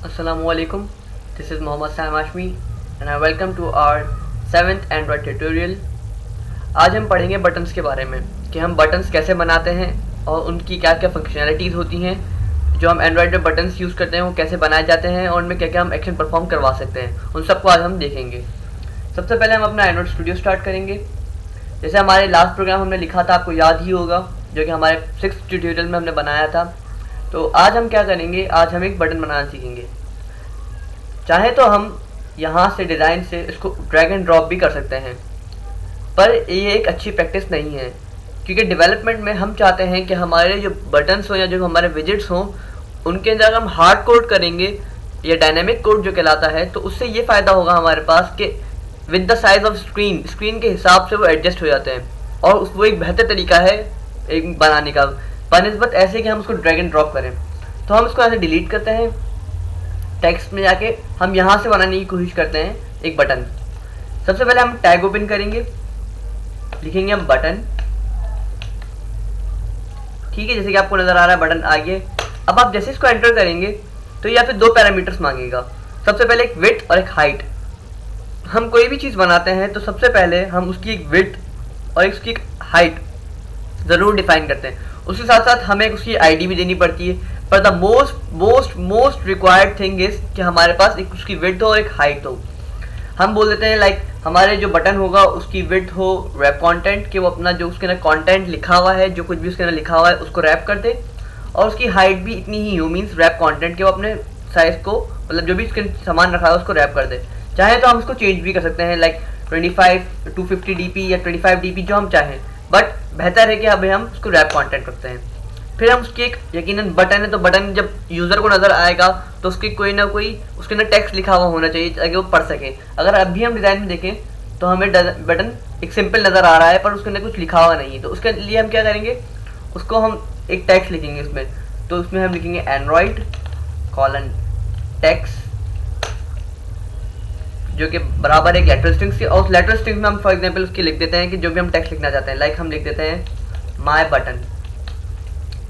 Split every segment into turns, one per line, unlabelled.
Assalamualaikum. This is Mohammad Sam Ashmi and I welcome to our 7th Android tutorial. आज हम पढ़ेंगे buttons के बारे में कि हम बटन्स कैसे बनाते हैं और उनकी क्या क्या फंक्शनैलिटीज़ होती हैं। जो हम एंड्रॉयड में बटन्स यूज़ करते हैं वो कैसे बनाए जाते हैं और उनमें क्या क्या हम एक्शन परफॉर्म करवा सकते हैं, उन सबको आज हम देखेंगे। सबसे पहले हम अपना एंड्रॉयड स्टूडियो स्टार्ट करेंगे। जैसे हमारे लास्ट प्रोग्राम हमने लिखा था, आपको याद ही होगा, जो कि हमारे 6th ट्यूटोरियल में हमने बनाया था। तो आज हम क्या करेंगे, आज हम एक बटन बनाना सीखेंगे। चाहे तो हम यहाँ से डिज़ाइन से इसको ड्रैग एंड ड्रॉप भी कर सकते हैं, पर ये एक अच्छी प्रैक्टिस नहीं है, क्योंकि डेवलपमेंट में हम चाहते हैं कि हमारे जो बटन्स हों या जो हमारे विजेट्स हों उनके अंदर अगर हम हार्ड कोड करेंगे या डायनेमिक कोड जो कहलाता है, तो उससे ये फ़ायदा होगा हमारे पास कि with the size of screen के हिसाब से वो एडजस्ट हो जाते हैं और वो एक बेहतर तरीका है एक बनाने का, बनस्बत ऐसे कि हम उसको ड्रैग एंड ड्रॉप करें। तो हम इसको ऐसे डिलीट करते हैं, टेक्स्ट में जाके हम यहाँ से बनाने की कोशिश करते हैं एक बटन। सबसे पहले हम टैग ओपन करेंगे, लिखेंगे हम बटन, ठीक है, जैसे कि आपको नज़र आ रहा है बटन आ गया। अब आप जैसे इसको एंटर करेंगे तो या फिर दो पैरामीटर्स मांगेगा। सबसे पहले एक विड्थ और एक हाइट। हम कोई भी चीज़ बनाते हैं तो सबसे पहले हम उसकी एक विड्थ और उसकी एक हाइट ज़रूर डिफाइन करते हैं। उसके साथ साथ हमें उसकी आईडी भी देनी पड़ती है, पर the most required thing is कि हमारे पास एक उसकी विड्थ हो और एक हाइट हो। हम बोल देते हैं लाइक हमारे जो बटन होगा उसकी विड्थ हो रैप कंटेंट, कि वो अपना जो उसके अंदर कंटेंट लिखा हुआ है, जो कुछ भी उसके अंदर लिखा हुआ है उसको रैप कर दे, और उसकी हाइट भी इतनी ही हो, मीन्स रैप कंटेंट के वो अपने साइज़ को, मतलब जो भी उसके सामान रखा है उसको रैप कर दे। चाहे तो हम उसको चेंज भी कर सकते हैं, लाइक 25 250 dp या 25 dp जो हम चाहें, बट बेहतर है कि अभी हम उसको रैप कंटेंट रखते हैं। फिर हम उसकी एक यकीनन बटन है, तो बटन जब यूज़र को नज़र आएगा तो उसकी कोई ना कोई उसके अंदर टेक्स्ट लिखा हुआ होना चाहिए ताकि वो पढ़ सके। अगर अभी हम डिज़ाइन में देखें तो हमें बटन एक सिंपल नज़र आ रहा है पर उसके अंदर कुछ लिखा हुआ नहीं है, तो उसके लिए हम क्या करेंगे, उसको हम एक टेक्स्ट लिखेंगे उसमें। तो उसमें हम लिखेंगे एंड्रॉयड कॉलन टेक्स्ट, जो कि बराबर एक लेटर स्ट्रिंग्स की, और उस लेटर स्ट्रिंग्स में हम फॉर एग्जांपल उसकी लिख देते हैं कि जो भी हम टेक्स्ट लिखना चाहते हैं, लाइक हम लिख देते हैं माय बटन,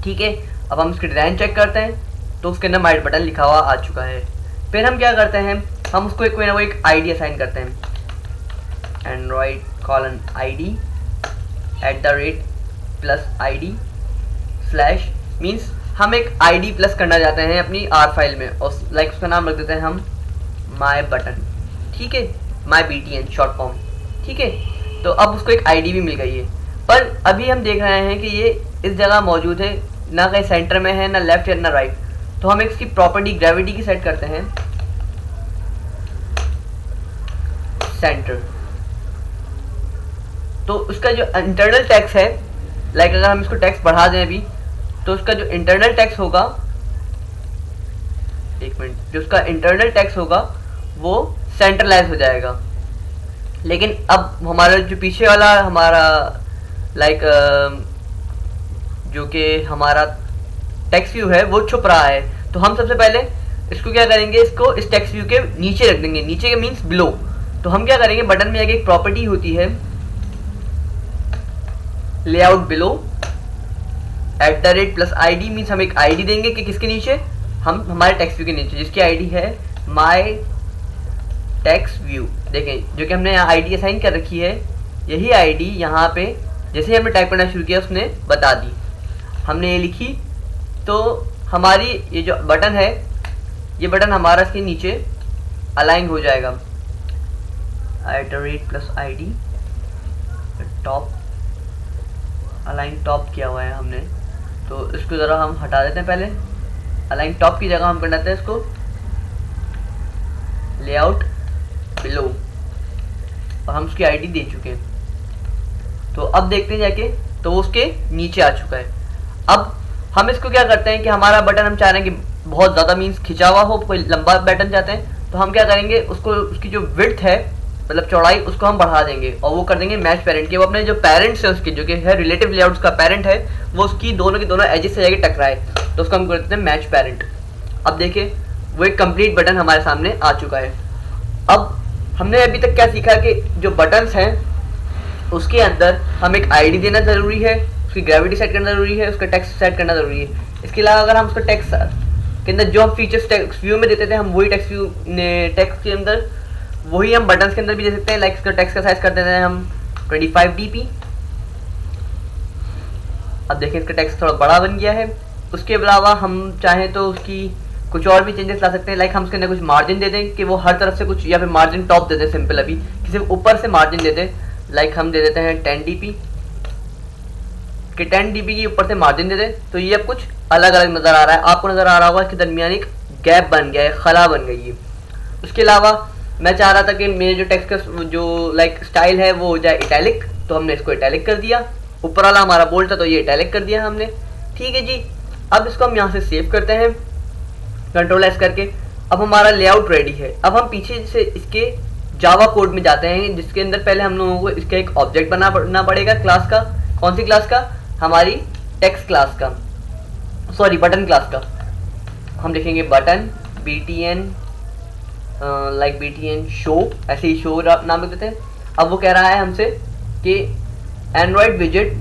ठीक है। अब हम उसकी डिज़ाइन चेक करते हैं तो उसके अंदर माय बटन लिखा हुआ आ चुका है। फिर हम क्या करते हैं, हम उसको कोई ना कोई एक आईडी असाइन करते हैं, Android colon ID @+id slash, means हम एक आईडी प्लस करना चाहते हैं अपनी आर फाइल में, और लाइक उसका नाम रख देते हैं हम माय बटन, ठीक है, माय BTN शॉर्ट फॉर्म, ठीक है। तो अब उसको एक आईडी भी मिल गई है, पर अभी हम देख रहे हैं कि ये इस जगह मौजूद है, ना कहीं सेंटर में है, ना लेफ्ट या ना राइट। तो हम इसकी प्रॉपर्टी ग्रेविटी की सेट करते हैं सेंटर। तो उसका जो इंटरनल टेक्स्ट है, लाइक अगर हम इसको टेक्स्ट बढ़ा दें अभी, तो उसका जो इंटरनल टेक्स्ट होगा, एक मिनट, जो उसका इंटरनल टेक्स्ट होगा वो सेंट्रलाइज हो जाएगा। लेकिन अब हमारा जो पीछे वाला हमारा लाइक जो कि हमारा टेक्स्ट व्यू है वो छुप रहा है। तो हम सबसे पहले इसको क्या करेंगे, इसको इस टेक्स्ट व्यू के नीचे रख देंगे, नीचे के मीन्स बिलो। तो हम क्या करेंगे, बटन में एक प्रॉपर्टी होती है लेआउट बिलो @+id, मीन्स हम एक आईडी देंगे कि किसके नीचे, हम हमारे टेक्स्ट व्यू के नीचे, जिसकी आईडी है माय टेक्स्ट व्यू। देखें जो कि हमने यहाँ आईडी असाइन कर रखी है, यही आईडी यहाँ पे जैसे ही हमने टाइप करना शुरू किया उसने बता दी। हमने ये लिखी तो हमारी ये जो बटन है, ये बटन हमारा इसके नीचे अलाइन हो जाएगा, @+id टॉप, अलाइन टॉप किया हुआ है हमने, तो इसको ज़रा हम हटा देते हैं। पहले अलाइन टॉप की जगह हम कर देते हैं इसको लेआउट बिलो, और हम उसकी आईडी दे चुके हैं। तो अब देखते हैं जाके, तो वो उसके नीचे आ चुका है। अब हम इसको क्या करते हैं कि हमारा बटन हम चाह रहे हैं कि बहुत ज़्यादा मीन्स खिंचा हुआ हो, कोई लंबा बटन चाहते हैं, तो हम क्या करेंगे, उसको उसकी जो विड्थ है मतलब चौड़ाई उसको हम बढ़ा देंगे और वो कर देंगे मैच पेरेंट के, वो अपने जो पेरेंट्स है उसके, जो कि है रिलेटिव लेआउट्स का पेरेंट है, वो उसकी दोनों की दोनों एजेस से जाके टकराए, तो उसको हम करते हैं मैच पेरेंट। अब देखिए वो एक कंप्लीट बटन हमारे सामने आ चुका है। अब हमने अभी तक क्या सीखा कि जो बटन्स हैं उसके अंदर हम एक आईडी देना ज़रूरी है, उसकी ग्रेविटी सेट करना ज़रूरी है, उसका टेक्स्ट सेट करना ज़रूरी है। इसके अलावा अगर हम उसका टेक्स्ट के अंदर जो हम फीचर्स टेक्स्ट व्यू में देते थे, हम वही टेक्स्ट व्यू टेक्स्ट के अंदर वही हम बटन्स के अंदर भी दे सकते हैं। लाइक इसका टेक्स्ट का साइज कर देते हैं हम 25 dp। अब देखें इसका टेक्स्ट थोड़ा बड़ा बन गया है। उसके अलावा हम चाहें तो उसकी कुछ और भी चेंजेस ला सकते हैं। लाइक हम उसके अंदर कुछ मार्जिन दे दें कि वो हर तरफ से कुछ, या फिर मार्जिन टॉप दे दें सिंपल, अभी किसी ऊपर से मार्जिन दे दें। लाइक हम दे देते हैं 10 dp कि 10 dp की ऊपर से मार्जिन दे दें, तो ये अब कुछ अलग अलग नज़र आ रहा है। आपको नज़र आ रहा होगा इसके दरमियान एक गैप बन गया है, खला बन गई है। उसके अलावा मैं चाह रहा था कि मेरे जो टेक्स्ट का जो लाइक स्टाइल है वो हो जाए इटैलिक, तो हमने इसको इटैलिक कर दिया। ऊपर वाला हमारा बोल्ड था तो ये इटैलिक कर दिया हमने। ठीक है जी, अब इसको हम यहाँ से सेव करते हैं Ctrl+S करके। अब हमारा लेआउट रेडी है। अब हम पीछे से इसके जावा कोड में जाते हैं, जिसके अंदर पहले हम लोगों को इसका एक ऑब्जेक्ट बनाना पड़ेगा क्लास का। कौन सी क्लास का? हमारी टेक्स्ट क्लास का, सॉरी बटन क्लास का। हम लिखेंगे button btn like btn show, ऐसे ही शो नाम लिख देते हैं। अब वो कह रहा है हमसे कि एंड्रॉयड विजेट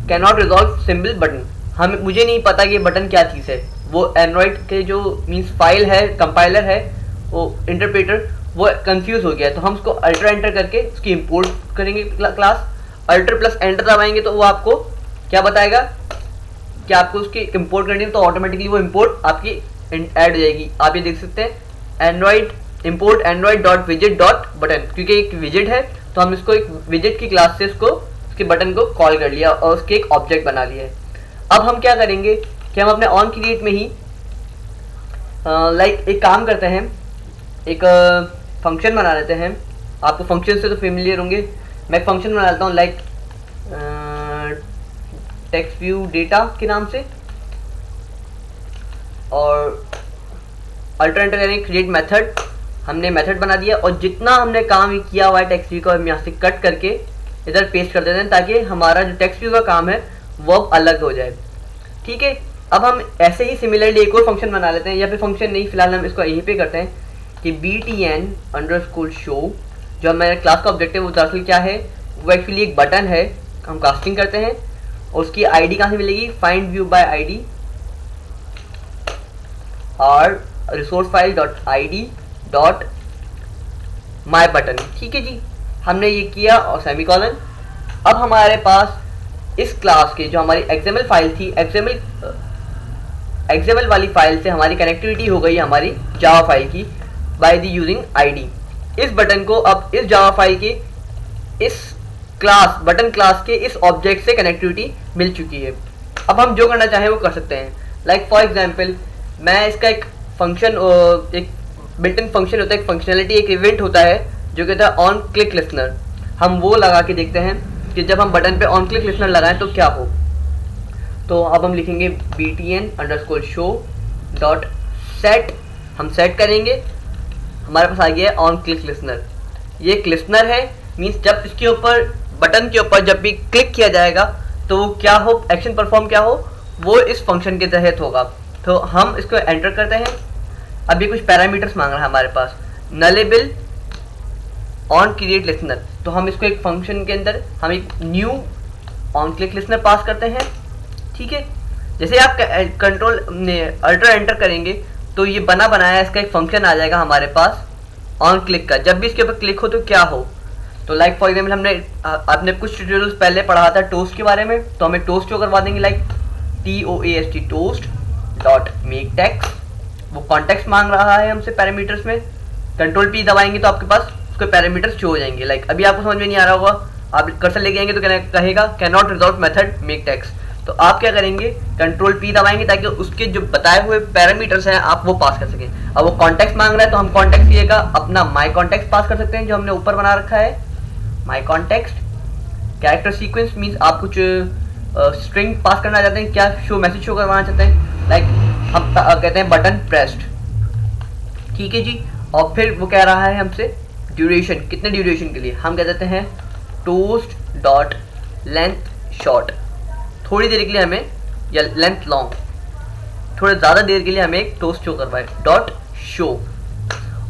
can not resolve symbol button. मुझे नहीं पता कि बटन क्या चीज़ है। वो एंड्रॉयड के जो मीन्स फाइल है, कंपाइलर है, वो इंटरप्रेटर, वो कंफ्यूज हो गया है। तो हम उसको अल्टर एंटर करके उसकी इंपोर्ट करेंगे क्लास। अल्टर प्लस एंटर दबाएंगे तो वो आपको क्या बताएगा कि आपको उसकी इंपोर्ट करनी है, तो ऑटोमेटिकली वो इंपोर्ट आपकी ऐड हो जाएगी। आप ये देख सकते हैं एंड्रॉयड इंपोर्ट एंड्रॉयड डॉट विजेट डॉट बटन, क्योंकि एक विजेट है तो हम इसको एक विजेट की क्लास से इसको उसके बटन को कॉल कर लिया और उसके एक ऑब्जेक्ट बना लिया है। अब हम क्या करेंगे कि हम अपने ऑन क्रिएट में ही लाइक एक काम करते हैं, एक फंक्शन बना लेते हैं। आपको फंक्शन से तो फेमिलियर होंगे। मैं एक फंक्शन बना लेता हूँ लाइक टेक्स्ट व्यू डेटा के नाम से, और अल्टर एंटर करेंगे क्रिएट मेथड। हमने मेथड बना दिया और जितना हमने काम किया हुआ है टेक्स्ट व्यू का, हम यहाँ से कट करके इधर पेस्ट कर देते हैं ताकि हमारा जो टेक्स्ट व्यू का काम है वो अब अलग हो जाए। ठीक है, अब हम ऐसे ही सिमिलरली एक और फंक्शन बना लेते हैं, या फिर फंक्शन नहीं, फिलहाल हम इसको यहीं पे करते हैं कि btn_show जो हमारे क्लास का ऑब्जेक्ट है वो दरअसल क्या है, वो एक्चुअली एक बटन है। हम कास्टिंग करते हैं और उसकी आईडी कहाँ से मिलेगी, फाइंड व्यू बाय आईडी और resource file dot id dot माई बटन। ठीक है जी, हमने ये किया और सेमीकॉलन। अब हमारे पास इस क्लास के जो हमारी XML फाइल थी, XML वाली फाइल से हमारी कनेक्टिविटी हो गई हमारी जावा फाइल की बाय द यूजिंग ID। इस बटन को अब इस जावा फाइल के इस क्लास बटन क्लास के इस ऑब्जेक्ट से कनेक्टिविटी मिल चुकी है। अब हम जो करना चाहें वो कर सकते हैं। लाइक फॉर एग्जांपल मैं इसका एक फंक्शन, एक बिल्ट इन फंक्शन होता है, एक फंक्शनैलिटी, एक इवेंट होता है जो कहता है ऑन क्लिक लिसनर। हम वो लगा के देखते हैं कि जब हम बटन पे ऑन क्लिक लिसनर लगाएं तो क्या हो। तो अब हम लिखेंगे btn_show डॉट सेट। हम सेट करेंगे, हमारे पास आ गया है ऑन क्लिक लिसनर। ये एक लिसनर है, मीन्स जब इसके ऊपर बटन के ऊपर जब भी क्लिक किया जाएगा तो वो क्या हो, एक्शन परफॉर्म क्या हो, वो इस फंक्शन के तहत होगा। तो हम इसको एंटर करते हैं। अभी कुछ पैरामीटर्स मांग रहा है हमारे पास, नलेबल ऑन क्रिएट लिसनर। तो हम इसको एक फंक्शन के अंदर हम एक न्यू ऑन क्लिक लिसनर पास करते हैं। ठीक है, जैसे आप कंट्रोल अल्टर एंटर करेंगे तो ये बना बनाया इसका एक फंक्शन आ जाएगा हमारे पास ऑन क्लिक का। जब भी इसके ऊपर क्लिक हो तो क्या हो, तो लाइक फॉर एग्जाम्पल हमने आपने कुछ ट्यूटोरियल्स पहले पढ़ा था टोस्ट के बारे में, तो हम एक टोस्ट को करवा देंगे like TOAST toast dot make text. वो कॉन्टेक्स्ट मांग रहा है हमसे पैरामीटर्स में। कंट्रोल P दबाएंगे तो आपके पास उसके पैरामीटर्स शो हो जाएंगे। लाइक अभी आपको समझ में नहीं आ रहा होगा, आप कर्सर लेके आएंगे तो कहेगा can not resolve method make text. तो आप क्या करेंगे, कंट्रोल P दबाएंगे ताकि उसके जो बताए हुए पैरामीटर्स हैं आप वो पास कर सकें। अब वो कॉन्टेक्स्ट मांग रहा है तो हम कॉन्टेक्स्ट की जगह अपना माई कॉन्टेक्स्ट पास कर सकते हैं जो हमने ऊपर बना रखा है। माई कॉन्टेक्स्ट कैरेक्टर सीक्वेंस मीन्स आप कुछ स्ट्रिंग पास करना चाहते हैं, क्या शो मैसेज शो करवाना चाहते हैं। लाइक हम कहते हैं बटन प्रेस्ड। ठीक है जी, और फिर वो कह रहा है हमसे ड्यूरेशन, कितने ड्यूरेशन के लिए। हम कह देते हैं टोस्ट डॉट लेंथ शॉर्ट, थोड़ी देर के लिए हमें, या लेंथ लॉन्ग, थोड़े ज़्यादा देर के लिए हमें एक टोस्ट शो करवाए डॉट शो,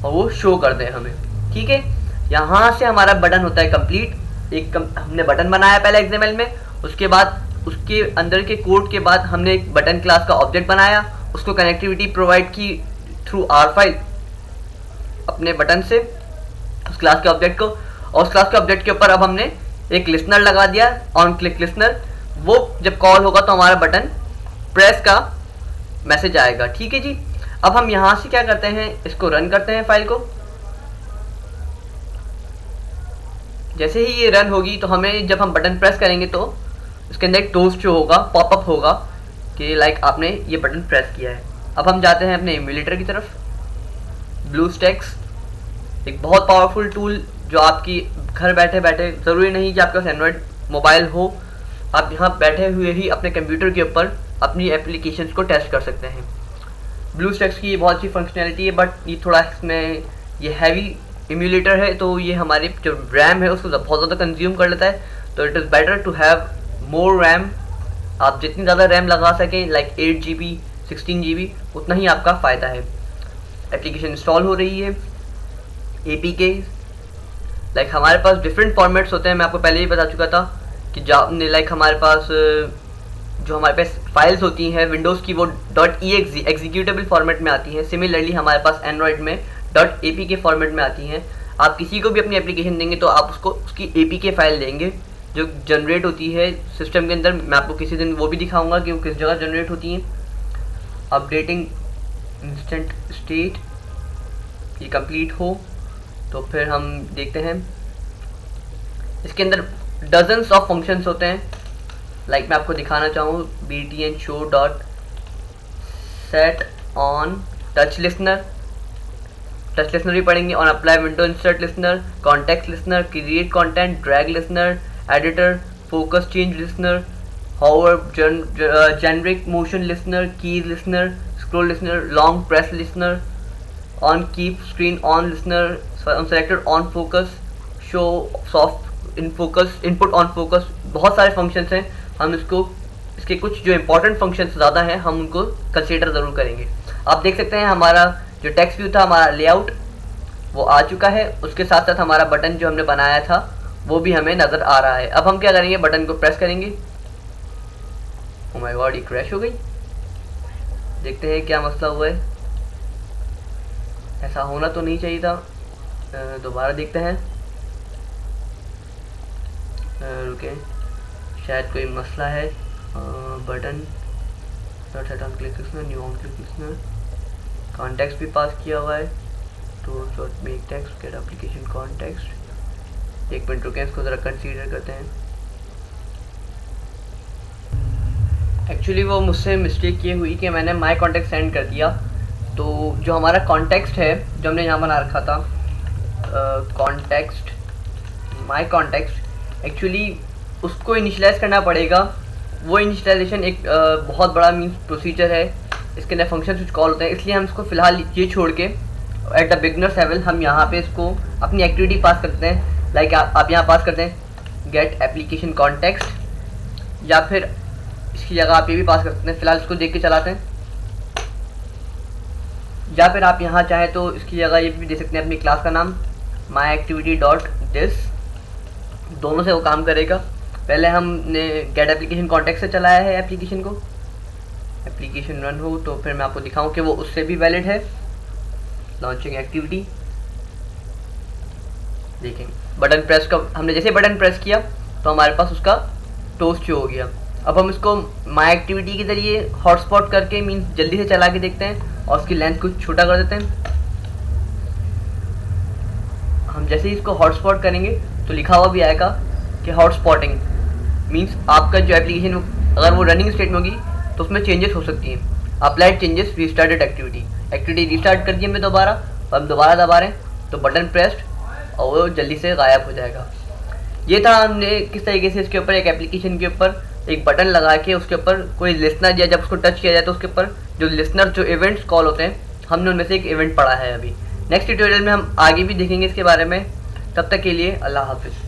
और वो शो कर दें हमें। ठीक है, यहाँ से हमारा बटन होता है कंप्लीट। हमने बटन बनाया पहले XML में, उसके बाद उसके अंदर के कोड के बाद हमने एक बटन क्लास का ऑब्जेक्ट बनाया उसको कनेक्टिविटी प्रोवाइड की थ्रू आर फाइल अपने बटन से उस क्लास के ऑब्जेक्ट को, और उस क्लास के ऑब्जेक्ट के ऊपर अब हमने एक लिसनर लगा दिया, ऑन क्लिक लिसनर। वो जब कॉल होगा तो हमारा बटन प्रेस का मैसेज आएगा। ठीक है जी। अब हम यहाँ से क्या करते हैं, इसको रन करते हैं फाइल को। जैसे ही ये रन होगी तो हमें, जब हम बटन प्रेस करेंगे तो उसके अंदर एक टोस्ट जो होगा, पॉपअप होगा कि लाइक आपने ये बटन प्रेस किया है। अब हम जाते हैं अपने एमुलेटर की तरफ। ब्लूस्टैक्स एक बहुत पावरफुल टूल जो आपकी घर बैठे बैठे, ज़रूरी नहीं कि आपके पास एंड्रॉयड मोबाइल हो, आप यहाँ बैठे हुए ही अपने कंप्यूटर के ऊपर अपनी एप्लीकेशंस को टेस्ट कर सकते हैं। ब्लूस्टैक्स की ये बहुत अच्छी फंक्शनैलिटी है, बट ये थोड़ा इसमें ये हैवी इम्यूलेटर है, तो ये हमारी जो रैम है उसको बहुत ज़्यादा कंज्यूम कर लेता है। तो it is better to have more RAM. आप जितनी ज़्यादा रैम लगा सकें, लाइक 8 GB 16 GB, उतना ही आपका फ़ायदा है। एप्लीकेशन इंस्टॉल हो रही है। APK लाइक हमारे पास डिफरेंट फॉर्मेट्स होते हैं, मैं आपको पहले ही बता चुका था कि लाइक हमारे पास जो हमारे पास फाइल्स होती हैं विंडोज़ की, वो .exe एग्जीक्यूटेबल फॉर्मेट में आती हैं। सिमिलरली हमारे पास एंड्रॉयड में .apk फॉर्मेट में आती हैं। आप किसी को भी अपनी एप्लीकेशन देंगे तो आप उसको उसकी APK फाइल देंगे जो जनरेट होती है सिस्टम के अंदर। मैं आपको किसी दिन वो भी दिखाऊंगा कि वो किस जगह जनरेट होती हैं। अपडेटिंग इंस्टेंट स्टेट ये कंप्लीट हो तो फिर हम देखते हैं। इसके अंदर डजन्स ऑफ फंक्शंस होते हैं। लाइक मैं आपको दिखाना चाहूँ, btn show dot set on touch listener भी पढ़ेंगे, on apply window insert listener, context listener, create content, drag listener, editor, focus change listener, however generic motion listener, keys listener, scroll listener, long press listener, on keep screen on listener, selected on focus, show soft in focus, input on focus. बहुत सारे functions हैं। हम इसके कुछ जो important functions ज़्यादा हैं हम उनको कंसीडर ज़रूर करेंगे। आप देख सकते हैं हमारा जो टेक्स्ट व्यू था, हमारा लेआउट वो आ चुका है। उसके साथ साथ हमारा बटन जो हमने बनाया था वो भी हमें नज़र आ रहा है। अब हम क्या करेंगे, बटन को प्रेस करेंगे। ओह माय गॉड, ये क्रैश हो गई। देखते हैं क्या मसला हुआ है। ऐसा होना तो नहीं चाहिए था। दोबारा देखते हैं। रुके, शायद कोई मसला है। Button dot set on click listener, new on click listener, context भी पास किया हुआ है। तो dot make text get application context. एक मिनट रुकें, इसको ज़रा कंसीडर करते हैं। एक्चुअली वो मुझसे मिस्टेक ये हुई कि मैंने माई कॉन्टेक्स्ट सेंड कर दिया। तो जो हमारा कॉन्टेक्स्ट है जो हमने यहाँ बना रखा था, कॉन्टेक्स्ट माई कॉन्टेक्स्ट, एक्चुअली उसको इनिशियलाइज़ करना पड़ेगा। वो इनिशियलाइजेशन एक बहुत बड़ा मीन्स प्रोसीजर है। इसके अंदर फंक्शन कुछ कॉल होते हैं, इसलिए हम इसको फ़िलहाल ये छोड़ के एट द बिगनर्स लेवल हम यहाँ पे इसको अपनी एक्टिविटी पास करते हैं। लाइक आप यहाँ पास करते हैं गेट एप्लीकेशन कॉन्टेक्स्ट, या फिर इसकी जगह आप ये भी पास कर सकते हैं। फ़िलहाल इसको देख के चलाते हैं। या फिर आप यहाँ चाहें तो इसकी जगह ये भी दे सकते हैं अपनी क्लास का नाम माई एक्टिविटी डॉट दिस। दोनों से वो काम करेगा। पहले हमने गेट एप्लीकेशन कॉन्टेक्स्ट से चलाया है एप्लीकेशन को। एप्लीकेशन रन हो तो फिर मैं आपको दिखाऊं कि वो उससे भी वैलिड है। लॉन्चिंग एक्टिविटी, देखें बटन प्रेस का, हमने जैसे बटन प्रेस किया तो हमारे पास उसका टोस्ट शो हो गया। अब हम इसको माई एक्टिविटी के ज़रिए हॉटस्पॉट करके मीन्स जल्दी से चला के देखते हैं और उसकी लेंथ कुछ छोटा कर देते हैं। हम जैसे ही इसको हॉटस्पॉट करेंगे तो लिखा हुआ भी आएगा कि हॉटस्पॉटिंग मीन्स आपका जो एप्लीकेशन अगर वो रनिंग स्टेट में होगी तो उसमें चेंजेस हो सकती हैं। Applied changes restarted activity restart कर दी हमें दोबारा, और हम दोबारा दबा रहे हैं तो बटन प्रेस्ड और वो जल्दी से गायब हो जाएगा। ये था हमने किस तरीके से इसके ऊपर एक एप्लीकेशन के ऊपर एक बटन लगा के उसके ऊपर कोई लिसनर, या जब उसको टच किया जाए तो उसके ऊपर जो लिसनर जो इवेंट्स कॉल होते हैं, हमने उनमें से एक इवेंट पढ़ा है। अभी नेक्स्ट ट्यूटोरियल में हम आगे भी देखेंगे इसके बारे में। तब तक के लिए अल्लाह हाफिज़।